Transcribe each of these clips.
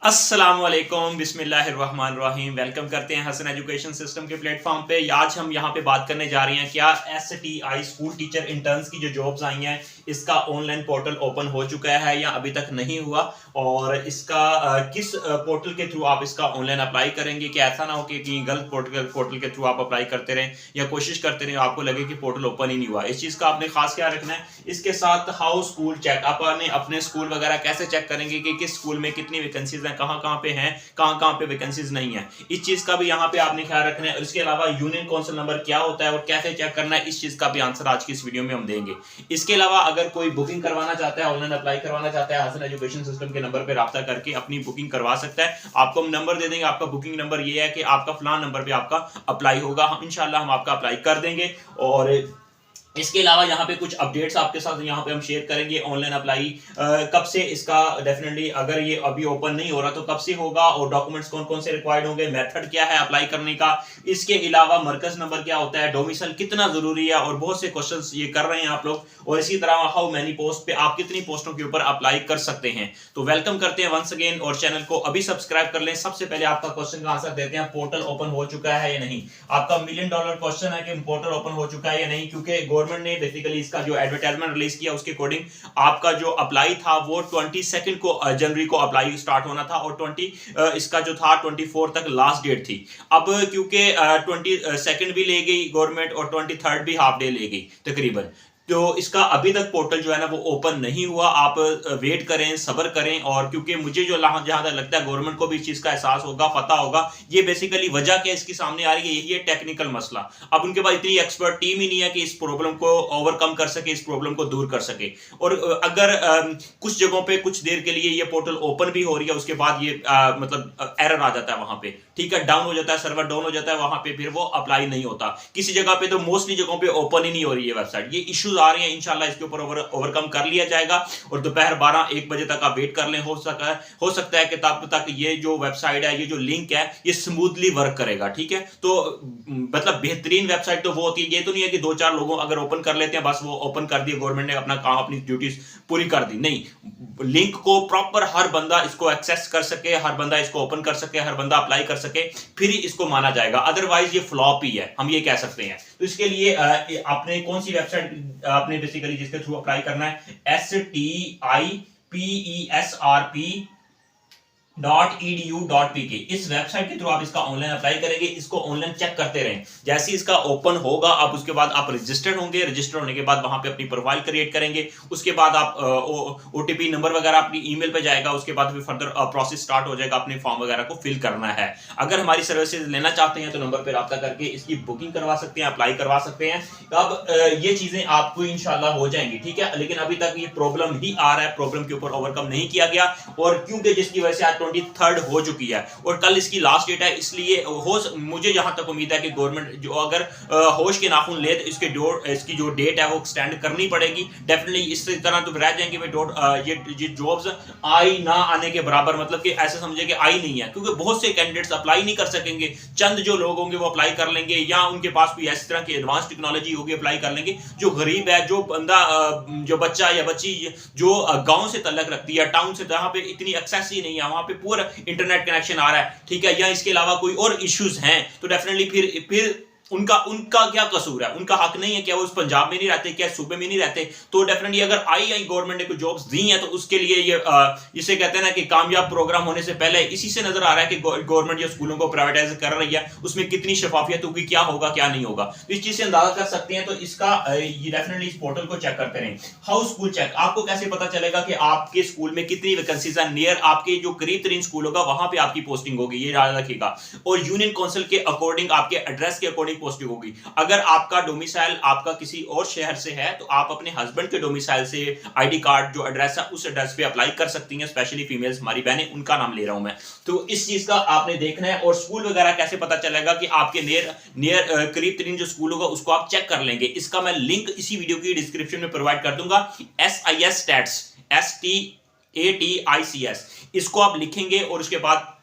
अस्सलामुअलैकुम बिस्मिल्लाहिर्रहमानिर्रहीम। वेलकम करते हैं हसन एजुकेशन सिस्टम के प्लेटफॉर्म पे। आज हम यहाँ पे बात करने जा रहे हैं क्या एसटीआई स्कूल टीचर इंटर्न्स की जो जॉब्स आई हैं इसका ऑनलाइन पोर्टल ओपन हो चुका है या अभी तक नहीं हुआ, और इसका किस पोर्टल के थ्रू आप इसका ऑनलाइन अप्लाई करेंगे। कि ऐसा ना हो कि गलत पोर्टल के थ्रू आप अप्लाई करते रहें या कोशिश करते रहें, आपको लगे कि पोर्टल ओपन ही नहीं हुआ। इस चीज़ का आपने खास ख्याल रखना है। इसके साथ हाउ स्कूल चेक, आप अपने स्कूल वगैरह कैसे चेक करेंगे कि किस स्कूल में कितनी वैकेंसीज हैं, कहाँ पे हैं, कहाँ पे वैकेंसीज नहीं है। इस चीज का भी यहाँ पे आपने ख्याल रखना है। इसके अलावा यूनियन काउंसिल नंबर क्या होता है और कैसे चेक करना है, इस चीज का भी आंसर आज की इस वीडियो में हम देंगे। इसके अलावा अगर कोई बुकिंग करवाना चाहता है, ऑनलाइन अप्लाई करवाना चाहता है, हसन एजुकेशन सिस्टम के नंबर पर राब्ता करके अपनी बुकिंग करवा सकता है। आपको हम नंबर दे देंगे, आपका बुकिंग नंबर ये है कि आपका फलां नंबर पे आपका अप्लाई होगा, हम इंशाल्लाह हम आपका अप्लाई कर देंगे। और इसके अलावा यहाँ पे कुछ अपडेट्स आपके साथ यहाँ पे हम शेयर करेंगे। ऑनलाइन अप्लाई कब से इसका, डेफिनेटली अगर ये अभी ओपन नहीं हो रहा तो कब से होगा, और डॉक्यूमेंट्स कौन कौन से रिक्वायर्ड होंगे, मेथड क्या है अप्लाई करने का। इसके अलावा मरकज नंबर क्या होता है, डोमिसाइल कितना जरूरी है, और बहुत से क्वेश्चंस ये कर रहे हैं आप लोग। और इसी तरह हाउ मैनी पोस्ट पे आप कितनी पोस्टों के ऊपर अप्लाई कर सकते हैं। तो वेलकम करते हैं वंस अगेन, और चैनल को अभी सब्सक्राइब कर लें। सबसे पहले आपका क्वेश्चन का आंसर देते हैं, पोर्टल ओपन हो चुका है या नहीं। आपका $1 मिलियन क्वेश्चन है कि पोर्टल ओपन हो चुका है या नहीं, क्योंकि गवर्नमेंट ने बेसिकली इसका जो एडवर्टाइजमेंट रिलीज किया उसके अकॉर्डिंग आपका जो अप्लाई था वो 22 को जनवरी को अप्लाई स्टार्ट होना था, और 20 इसका जो था 24 तक लास्ट डेट थी। अब क्योंकि 22 भी ले गई गवर्नमेंट और 23 भी हाफ डे ले गई तकरीबन, तो इसका अभी तक पोर्टल जो है ना वो ओपन नहीं हुआ। आप वेट करें, सब्र करें। और क्योंकि मुझे जो जहां तक लगता है गवर्नमेंट को भी इस चीज का एहसास होगा, पता होगा ये बेसिकली वजह क्या इसकी सामने आ रही है, यही है टेक्निकल मसला। अब उनके पास इतनी एक्सपर्ट टीम ही नहीं है कि इस प्रॉब्लम को ओवरकम कर सके, इस प्रॉब्लम को दूर कर सके। और अगर कुछ जगहों पे कुछ देर के लिए ये पोर्टल ओपन भी हो रही है, उसके बाद ये मतलब एरर आ जाता है वहां पे, ठीक है, डाउन हो जाता है, सर्वर डाउन हो जाता है, वहां पे फिर वो अप्लाई नहीं होता। किसी जगह पे तो मोस्टली जगहों पे ओपन ही नहीं हो रही है वेबसाइट। ये इश्यूज आ रहे हैं, इंशाल्लाह इसके ऊपर ओवरकम कर लिया जाएगा। और दोपहर 12-1 बजे तक आप वेट कर लें। हो सकता है कि तब तक ये जो वेबसाइट है, ये जो लिंक है, ये स्मूथली वर्क करेगा, ठीक है। तो मतलब बेहतरीन वेबसाइट तो वो होती है, ये तो नहीं है कि 2-4 लोगों अगर ओपन कर लेते हैं बस वो ओपन कर दिया, गवर्नमेंट ने अपना काम, अपनी ड्यूटीज पूरी कर दी। नहीं, लिंक को प्रॉपर हर बंदा इसको एक्सेस कर सके, हर बंदा इसको ओपन कर सके, हर बंदा अप्लाई कर सके, फिर ही इसको माना जाएगा। अदरवाइज ये फ्लॉप ही है, हम ये कह सकते हैं। तो इसके लिए आपने कौन सी वेबसाइट आपने बेसिकली जिसके थ्रू अप्लाई करना है, STIPESRP.edu.pk, इस वेबसाइट के थ्रू आप इसका ऑनलाइन अप्लाई करेंगे। इसको ऑनलाइन चेक करते रहें, जैसे इसका ओपन होगा आप उसके बाद आप रजिस्टर्ड होंगे। रजिस्टर होने के बाद वहां पे अपनी प्रोफाइल क्रिएट करेंगे, उसके बाद आप ओटीपी नंबर वगैरह अपनी ईमेल पे जाएगा, उसके बाद फिर फर्दर प्रोसेस स्टार्ट हो जाएगा, अपने फॉर्म वगैरह को फिल करना है। अगर हमारी सर्विसेज लेना चाहते हैं तो नंबर पर राब्ता करके इसकी बुकिंग करवा सकते हैं, अप्लाई करवा सकते हैं। अब ये चीजें आपको इंशाल्लाह हो जाएंगी, ठीक है। लेकिन अभी तक ये प्रॉब्लम ही आ रहा है, प्रॉब्लम के ऊपर ओवरकम नहीं किया गया, और क्योंकि जिसकी वजह से आज 23 हो चुकी है और कल इसकी लास्ट डेट है। इसलिए मुझे जहां तक उम्मीद है कि गवर्नमेंट जो अगर होश के नाखून ले तो इसकी जो डेट है वो एक्सटेंड करनी पड़ेगी डेफिनेटली। इस तरह तो रह जाएंगे ये जॉब्स आई ना आने के बराबर, मतलब कि ऐसे समझे कि आई नहीं है, क्योंकि बहुत से कैंडिडेट्स अप्लाई नहीं कर सकेंगे। चंद जो लोग होंगे वो अप्लाई कर लेंगे, या उनके पास कोई इस तरह की एडवांस टेक्नोलॉजी होगी, अप्लाई कर लेंगे। जो गरीब है, जो बंदा, जो बच्चा या बच्ची जो गांव से तल्लक रखती है, टाउन से, जहां पे इतनी एक्सेस ही नहीं है, वहां पे पूरा इंटरनेट कनेक्शन आ रहा है, ठीक है, या इसके अलावा कोई और इश्यूज हैं, तो डेफिनेटली फिर उनका क्या कसूर है, उनका हक नहीं है। क्या वो उस पंजाब में नहीं रहते, क्या सूबे में नहीं रहते। तो डेफिनेटली अगर आई गवर्नमेंट ने कोई जॉब्स दी हैं तो उसके लिए ये इसे कहते हैं ना कि कामयाब प्रोग्राम होने से पहले इसी से नजर आ रहा है कि गवर्नमेंट जो स्कूलों को प्राइवेटाइज कर रही है उसमें कितनी शफाफियत होगी, क्या होगा क्या नहीं होगा, तो इस चीज से अंदाजा कर सकते हैं। तो इसका ये डेफिनेटली इस पोर्टल को चेक करते रहें। हाउ स्कूल चेक, आपको कैसे पता चलेगा कि आपके स्कूल में कितनी वैकेंसीज है। नियर आपके जो करीब तरीन स्कूल होगा वहां पर आपकी पोस्टिंग होगी, ये याद रखिएगा। और यूनियन काउंसिल के अकॉर्डिंग, आपके एड्रेस के अकॉर्डिंग पोस्टिंग होगी। अगर आपका डोमिसाइल आपका किसी और शहर से है तो आप अपने हस्बैंड के डोमिसाइल से आईडी कार्ड जो एड्रेस है उस एड्रेस पे अप्लाई कर सकती हैं। स्पेशली फीमेल्स, हमारी बहनें, उनका नाम ले रहा हूं मैं। तो इस चीज का आपने देखना है। और स्कूल वगैरह कैसे पता चलेगा कि आपके नियर करीब तरीन जो स्कूल होगा उसको आप चेक कर लेंगे। इसका मैं लिंक इसी वीडियो की डिस्क्रिप्शन में प्रोवाइड कर दूंगा। SIS स्टैट्स, STATICS, इसको आप लिखेंगे और उसके बाद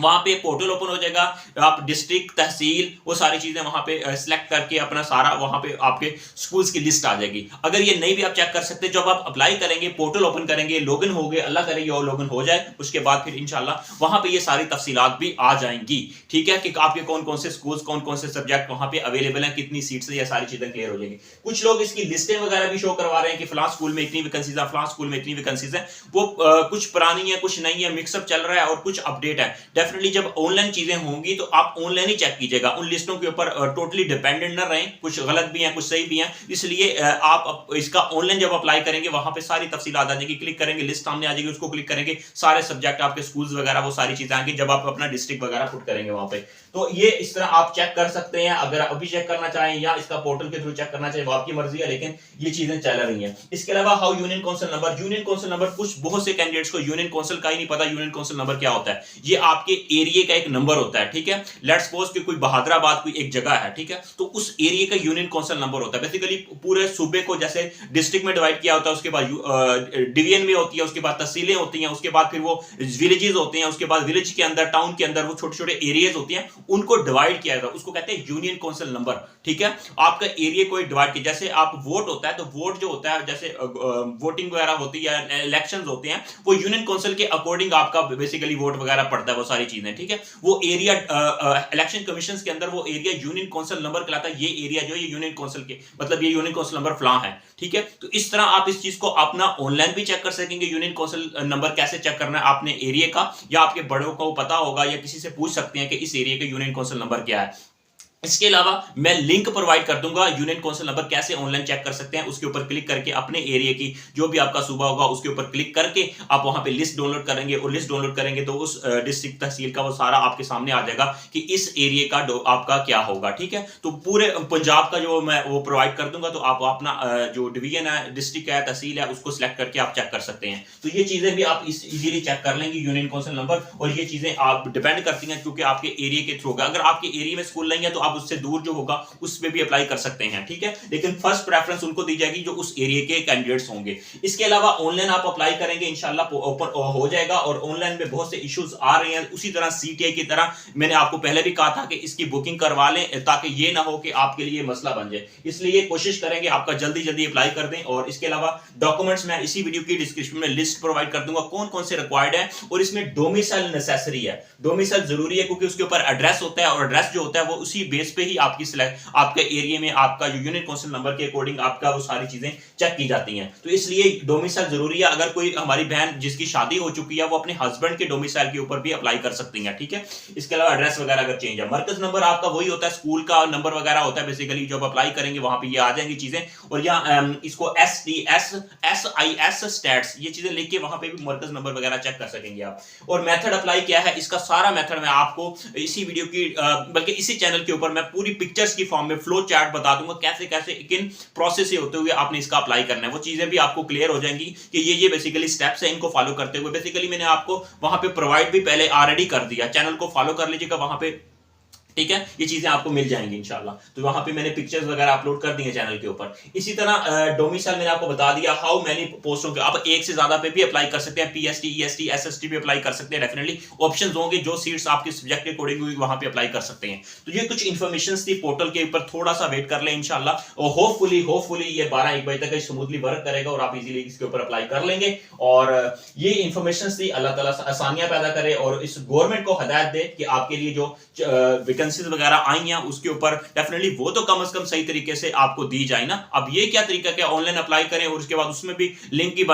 वहां पे पोर्टल ओपन हो जाएगा, आप डिस्ट्रिक्ट, तहसील, वो सारी चीजें वहां पे सिलेक्ट करके अपना सारा वहां पे आपके स्कूल्स की लिस्ट आ जाएगी। अगर ये नहीं भी आप चेक कर सकते, जब आप अप्लाई करेंगे, पोर्टल ओपन करेंगे, लॉगिन हो गए, अल्लाह करे और लॉगिन हो जाए, उसके बाद फिर इंशाल्लाह वहां पे ये सारी तफसीलात भी आ जाएंगी। ठीक है, कि आपके कौन कौन से स्कूल्स, कौन कौन से सब्जेक्ट वहां पे अवेलेबल है, कितनी सीट्स है, ये सारी चीजें क्लियर हो जाएंगी। कुछ लोग इसकी लिस्टें वगैरह भी शो करवा रहे हैं कि फलां स्कूल में इतनी वैकेंसीज है, फलां स्कूल में इतनी वैकेंसीज है। वो कुछ पुरानी है, कुछ नई है, मिक्सअप चल रहा है और कुछ अपडेट है। डेफिनेटली जब ऑनलाइन चीजें होंगी तो आप ऑनलाइन ही चेक कीजिएगा, उन लिस्टों के ऊपर टोटली डिपेंडेंट न रहें, कुछ गलत भी हैं, कुछ सही भी हैं। इसलिए आप इसका ऑनलाइन जब अप्लाई करेंगे, वहां पे सारी तफसीलात आ जाएगी, क्लिक करेंगे, लिस्ट सामने आ जाएगी, उसको क्लिक करेंगे, सारे सब्जेक्ट, आपके स्कूल्स वगैरह, वो सारी चीजें आएंगी जब आप अपना डिस्ट्रिक्ट वगैरह पुट करेंगे वहां पे। तो ये इस तरह आप चेक कर सकते हैं। अगर अभी चेक करना चाहें या इसका पोर्टल के थ्रू चेक करना चाहें, वो आपकी मर्जी है, लेकिन ये चीजें चल रही हैं। इसके अलावा how union council number, union council number कुछ बहुत से कैंडिडेट्स को यूनियन काउंसिल का ही नहीं पता यूनियन काउंसिल नंबर क्या होता है। ये आपके एरिया का एक नंबर होता है। ठीक है, लेट्स सपोज कि कोई बहादुराबाद कोई एक जगह है, ठीक है, तो उस एरिया का यूनियन काउंसिल नंबर होता है। बेसिकली पूरे सूबे को जैसे डिस्ट्रिक्ट में डिवाइड किया होता है, उसके बाद डिवीजन में होती है, उसके बाद तहसीलें होती हैं, उसके बाद फिर वो विलेजेस होते हैं, उसके बाद विलेज के अंदर, टाउन के अंदर वो छोटे छोटे एरियाज होती हैं, उनको डिवाइड किया जाता है, उसको कहते हैं यूनियन काउंसिल नंबर। ठीक है, आपका एरिया को डिवाइड किया, जैसे आप वोट होता है तो वोट जो होता है, जैसे वोटिंग वगैरह होती है, इलेक्शंस होते हैं, वो यूनियन काउंसिल के अकॉर्डिंग आपका बेसिकली वोट वगैरह पड़ता है, वो सारी चीजें। ठीक है, वो एरिया इलेक्शन कमीशन के अंदर वो एरिया यूनियन काउंसिल नंबर कहलाता है। ये एरिया जो है ये यूनियन काउंसिल के मतलब ये यूनियन काउंसिल नंबर फलां है। ठीक है, तो इस तरह आप इस चीज को अपना ऑनलाइन भी चेक कर सकेंगे। यूनियन काउंसिल नंबर कैसे चेक करना है आपने एरिया का, या आपके बड़ों को पता होगा, या किसी से पूछ सकते हैं कि इस एरिया का यूनियन काउंसिल नंबर क्या है। इसके अलावा मैं लिंक प्रोवाइड कर दूंगा यूनियन काउंसिल नंबर कैसे ऑनलाइन चेक कर सकते हैं। उसके ऊपर क्लिक करके अपने एरिया की जो भी आपका सूबा होगा उसके ऊपर क्लिक करके आप वहां पे लिस्ट डाउनलोड करेंगे, और लिस्ट डाउनलोड करेंगे तो उस डिस्ट्रिक्ट तहसील का वो सारा आपके सामने आ जाएगा कि इस एरिया का आपका क्या होगा। ठीक है, तो पूरे पंजाब का जो मैं वो प्रोवाइड कर दूंगा, तो आप अपना जो डिवीजन है, डिस्ट्रिक्ट है, तहसील है, उसको सिलेक्ट करके आप चेक कर सकते हैं। तो ये चीजें भी आप इजीली चेक कर लेंगे यूनियन काउंसिल नंबर, और ये चीजें आप डिपेंड करती हैं क्योंकि आपके एरिया के थ्रू होगा। अगर आपके एरिया में स्कूल नहीं है तो आप उससे दूर जो उस पे भी अप्लाई कर सकते हैं। ठीक है, लेकिन फर्स्ट प्रेफरेंस उनको दी जाएगी जो उस एरिया के कैंडिडेट्स होंगे। इसके अलावा ऑनलाइन आप अप्लाई करेंगे, इंशाल्लाह ओपन हो जाएगा। और ऑनलाइन में बहुत से इश्यूज आ रहे हैं, उसी तरह सीटीआई की तरह मैंने आपको पहले भी कहा था कि इसकी बुकिंग करवा लें, ताकि ये ना हो कि आपके लिए मसला बन जाए। इसलिए कोशिश करेंगे आपका जल्दी जल्दी अप्लाई कर दें। और इसके अलावा डॉक्यूमेंट्स मैं इसी वीडियो की डिस्क्रिप्शन में लिस्ट प्रोवाइड कर दूंगा कौन कौन से रिक्वायर्ड है, और इसमें डोमिसाइल नेसेसरी है। डोमिसाइल जरूरी है क्योंकि उसके ऊपर एड्रेस होता है, और एड्रेस जो होता है वो उसी बेस पे ही आपके एरिया में आपका जो यूनियन काउंसिल नंबर के अकॉर्डिंग आपका वो सारी चीजें चेक की जाती हैं। तो इसलिए डोमिसाइल जरूरी है। अगर कोई हमारी बहन जिसकी शादी हो चुकी है वो अपने हस्बैंड के डोमिसाइल के ऊपर भी अप्लाई कर सकती है। ठीक है, इसके अलावा एड्रेस वगैरह अगर चेंज है, मरकज नंबर आपका वही होता है, स्कूल का नंबर वगैरह होता है। बेसिकली जब अप्लाई करेंगे वहां पे ये आ जाएंगी चीजें, और यहाँ इसको SIS स्टैट्स ये चीजें लिख के वहां पे भी मरकज नंबर वगैरह चेक कर सकेंगे आप। और मेथड अप्लाई क्या है, इसका सारा मेथड मैं आपको इसी वीडियो की बल्कि इसी चैनल के ऊपर मैं पूरी पिक्चर्स की फॉर्म में फ्लो चार्ट बता दूंगा, कैसे कैसे किन प्रोसेस से होते हुए आपने इसका अप्लाई करना है। वो चीजें भी आपको क्लियर हो जाएंगी कि ये बेसिकली स्टेप्स है, इनको फॉलो करते हुए बेसिकली मैंने आपको वहां पे प्रोवाइड भी पहले ऑलरेडी कर दिया। चैनल को फॉलो कर लीजिएगा वहां पे, ठीक है, ये चीजें आपको मिल जाएंगी इंशाल्लाह। तो वहां पे मैंने पिक्चर्स वगैरह अपलोड कर दी है चैनल के ऊपर। इसी तरह डोमिसाइल मैंने आपको बता दिया, हाउ मेनी पोस्टों के आप एक से ज्यादा पे भी अप्लाई कर सकते हैं, PST EST SST भी अप्लाई कर सकते हैं। डेफिनेटली ऑप्शंस होंगे, जो सीट्स आपके सब्जेक्ट के अकॉर्डिंग हुई वहां पे अप्लाई कर सकते हैं। तो ये कुछ इन्फॉर्मेशन थी पोर्टल के ऊपर, थोड़ा सा वेट कर लें इंशाल्लाह, और होपफुली ये 12-1 बजे तक स्मूथली वर्क करेगा और आप इजीली इसके ऊपर अप्लाई कर लेंगे। और ये इन्फॉर्मेशन थी, अल्लाह ताला आसानियां पैदा करे और इस गवर्नमेंट को हिदायत दे कि आपके लिए जो वैकेंसीज वगैरह आई हैं उसके ऊपर डेफिनेटली वो तो कम से कम सही तरीके से आपको दी जाए ना। अब ये क्या तरीका क्या ऑनलाइन अप्लाई करें और उसके बाद उसमें भी लिंक की